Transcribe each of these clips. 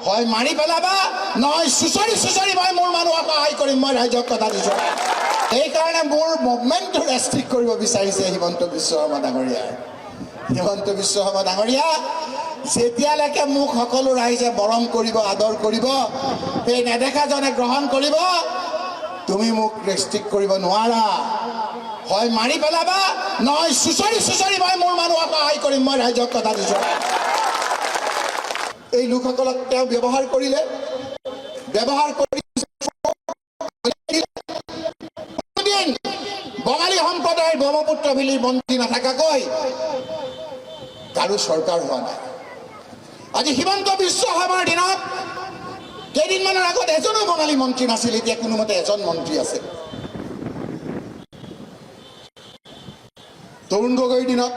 হয় মাৰি পেলাবা নহয় চুচৰি চুচৰি মই মোৰ মানুহক সহায় কৰিম মই ৰাইজক কথা দিছোঁ সেইকাৰণে মোৰ মুভমেণ্টটো ৰেষ্ট্ৰিক্ট কৰিব বিচাৰিছে হিমন্ত বিশ্ব শৰ্মা ডাঙৰীয়াই হিমন্ত বিশ্ব শৰ্মা ডাঙৰীয়া যেতিয়ালৈকে মোক সকলো ৰাইজে মৰম কৰিব আদৰ কৰিব সেই নেদেখাজনে গ্ৰহণ কৰিব তুমি মোক ৰেষ্ট্ৰিক্ট কৰিব নোৱাৰা হয় মাৰি পেলাবা নহয় চুচৰি চুচৰি মই মোৰ মানুহক সহায় কৰিম মই ৰাইজক কথা দিছোঁ এই লোকসকলক তেওঁ ব্যৱহাৰ কৰিলে ব্যৱহাৰ কৰি বঙালী সম্প্ৰদায়ৰ ব্ৰহ্মপুত্ৰ ভেলীৰ মন্ত্ৰী নাথাকাকৈ কাৰো চৰকাৰ হোৱা নাই আজি হিমন্ত বিশ্ব শৰ্মাৰ দিনত কেইদিনমানৰ আগত এজনো বঙালী মন্ত্ৰী নাছিল এতিয়া কোনোমতে এজন মন্ত্ৰী আছে তৰুণ গগৈৰ দিনত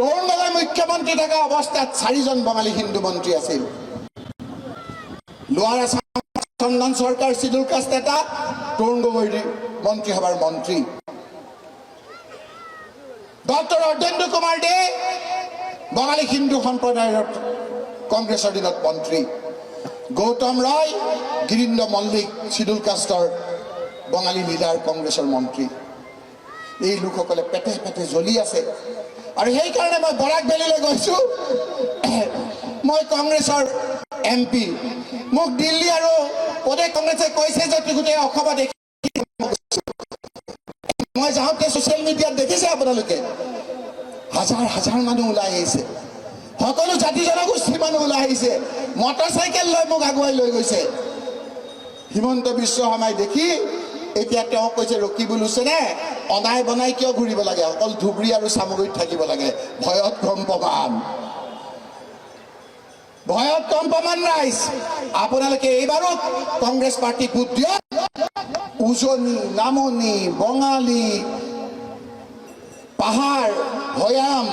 তৰুণ গগৈ মুখ্যমন্ত্ৰী থকা অৱস্থাত 4জন বঙালী হিন্দু মন্ত্ৰী আছিল লোৱাৰ আছাম চন্দন চৰকাৰ চিডুল কাষ্ট এটা তৰুণ গগৈ মন্ত্ৰীসভাৰ মন্ত্ৰী ডক্টৰ অৰ্ধেন্দু কুমাৰ দে বঙালী হিন্দু সম্প্ৰদায়ৰ কংগ্ৰেছৰ দিনত মন্ত্ৰী গৌতম ৰয় গিৰীন্দ্ৰ মল্লিক চিডুল কাষ্টৰ বঙালী লিডাৰ কংগ্ৰেছৰ মন্ত্ৰী এই লোকসকলে পেটে পেটে জ্বলি আছে আৰু সেইকাৰণে মই বৰাক ভেলীলৈ গৈছোঁ মই কংগ্ৰেছৰ MP মোক দিল্লী আৰু প্ৰদেশ কংগ্ৰেছে কৈছে যে গোটেই অসমত দেখি মই যাওঁতে ছ'চিয়েল মিডিয়াত দেখিছে আপোনালোকে হাজাৰ হাজাৰ মানুহ ওলাই আহিছে সকলো জাতি জনগোষ্ঠীৰ মানুহ ওলাই আহিছে মটৰচাইকেল লৈ মোক আগুৱাই লৈ গৈছে হিমন্ত বিশ্ব শৰ্মাই দেখি এতিয়া তেওঁ কৈছে ৰকিবুল হুছেইনে অনাই বনাই কিয় ঘূৰিব লাগে অকল ধুবুৰী আৰু চামগুৰিত থাকিব লাগে ভয়ত কম প্ৰমাণ ৰাইজ আপোনালোকে এইবাৰো কংগ্ৰেছ পাৰ্টি ভোট দিয়ক উজনি নামনি বঙালী পাহাৰ ভৈয়াম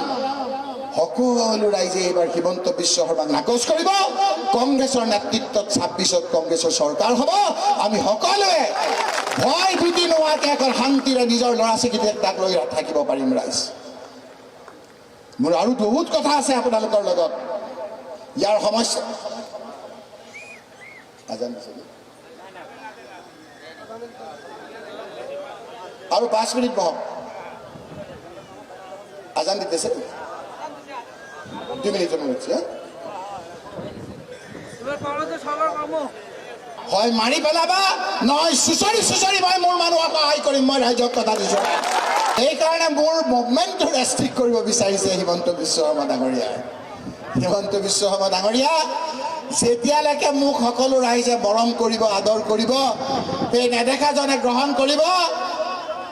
সকলো ৰাইজে এইবাৰ হিমন্ত বিশ্ব শৰ্মাক নাকচ কৰিব কংগ্ৰেছৰ নেতৃত্বত 26ত কংগ্ৰেছৰ চৰকাৰ হ'ব আমি সকলোৱে ভয় ভীতি নোহোৱাকৈ এখন শান্তিৰে নিজৰ ল'ৰা ছোৱালীকেইটাক লৈ থাকিব পাৰিম ৰাইজ মোৰ আৰু বহুত কথা আছে আপোনালোকৰ লগত ইয়াৰ সমস্যা আৰু 5 মিনিট বহক আজান দিতেছে 2 মিনিটেৰ মধ্যে হয় মাৰি পেলাবা নহয় চুচৰি চুচৰি মই মোৰ মানুহক সহায় কৰিম মই ৰাইজক কথা দিছোঁ সেইকাৰণে মোৰ মুভমেণ্টটো ৰেষ্ট্ৰিক্ট কৰিব বিচাৰিছে হিমন্ত বিশ্ব শৰ্মা ডাঙৰীয়াই হিমন্ত বিশ্ব শৰ্মা ডাঙৰীয়া যেতিয়ালৈকে মোক সকলো ৰাইজে মৰম কৰিব আদৰ কৰিব সেই নেদেখাজনে গ্ৰহণ কৰিব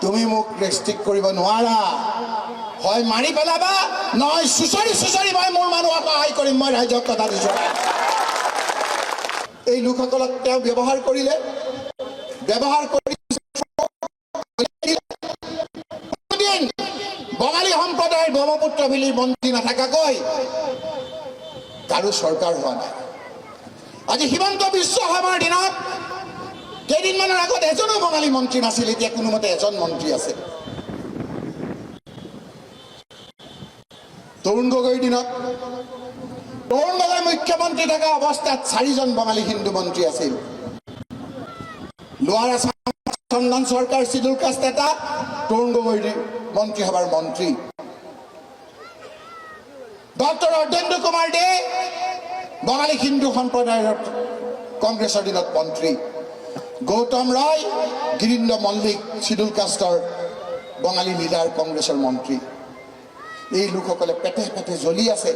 তুমি মোক ৰেষ্ট্ৰিক্ট কৰিব নোৱাৰা হয় মাৰি পেলাবা নহয় চুচৰি চুচৰি মই মোৰ মানুহক সহায় কৰিম মই ৰাইজক কথা দিছোঁ এই লোকসকলক তেওঁ ব্যৱহাৰ কৰিলে ব্যৱহাৰ কৰি বঙালী সম্প্ৰদায়ৰ ব্ৰহ্মপুত্ৰ ভেলীৰ মন্ত্ৰী নাথাকাকৈ কাৰো চৰকাৰ হোৱা নাই আজি হিমন্ত বিশ্ব শৰ্মাৰ দিনত কেইদিনমানৰ আগত এজনো বঙালী মন্ত্ৰী নাছিল এতিয়া কোনোমতে এজন মন্ত্ৰী আছে তৰুণ গগৈৰ দিনত তৰুণ গগৈ মুখ্যমন্ত্ৰী থকা অৱস্থাত 4জন বঙালী হিন্দু মন্ত্ৰী আছিল লোৱাৰ আছাম চন্দন চৰকাৰ চিডুল কাষ্ট এটা তৰুণ গগৈ মন্ত্ৰীসভাৰ মন্ত্ৰী ডক্টৰ অৰ্ধেন্দু কুমাৰ দে বঙালী হিন্দু সম্প্ৰদায়ৰ কংগ্ৰেছৰ দিনত মন্ত্ৰী গৌতম ৰয় গিৰীন্দ্ৰ মল্লিক চিডুল কাষ্টৰ বঙালী লিডাৰ কংগ্ৰেছৰ মন্ত্ৰী এই লোকসকলে পেটে পেটে জ্বলি আছে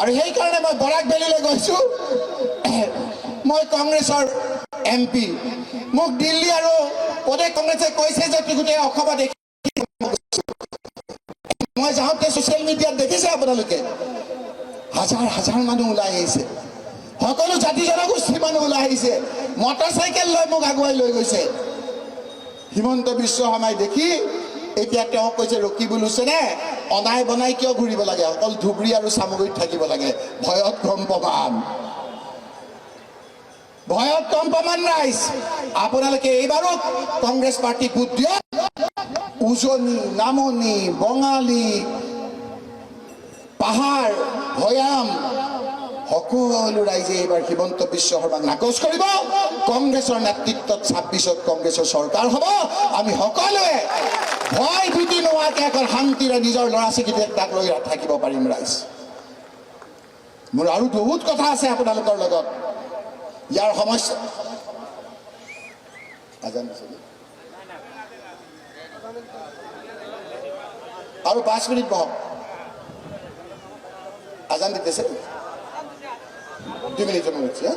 আৰু সেইকাৰণে মই বৰাক ভেলীলৈ গৈছোঁ মই কংগ্ৰেছৰ MP মোক দিল্লী আৰু প্ৰদেশ কংগ্ৰেছে কৈছে যে গোটেই অসমত দেখি মই যাওঁতে ছ'চিয়েল মিডিয়াত দেখিছে আপোনালোকে হাজাৰ হাজাৰ মানুহ ওলাই আহিছে সকলো জাতি জনগোষ্ঠীৰ মানুহ ওলাই আহিছে মটৰচাইকেল লৈ মোক আগুৱাই লৈ গৈছে হিমন্ত বিশ্ব শৰ্মাই দেখি এতিয়া তেওঁ কৈছে ৰকিবুল হুছেইনে অনাই বনাই কিয় ঘূৰিব লাগে অকল ধুবুৰী আৰু চামগুৰিত থাকিব লাগে ভয়ত কম প্ৰমাণ ৰাইজ আপোনালোকে এইবাৰো কংগ্ৰেছ পাৰ্টি ভোট দিয়ক উজনি নামনি বঙালী পাহাৰ ভৈয়াম সকলো ৰাইজে এইবাৰ হিমন্ত বিশ্ব শৰ্মাক নাকচ কৰিব। কংগ্ৰেছৰ নেতৃত্বত 26ত কংগ্ৰেছৰ চৰকাৰ হ'ব। আমি সকলোৱে ভয় ভীতি নোহোৱাকৈ এখন শান্তিৰে নিজৰ ল'ৰা ছোৱালীকেইটাক লৈ থাকিব পাৰিম ৰাইজ। মোৰ আৰু বহুত কথা আছে আপোনালোকৰ লগত। ইয়াৰ সমস্যা আৰু 5 মিনিট বহক। আজান দিতেছে 2 মিনিট জমা হচ্ছে।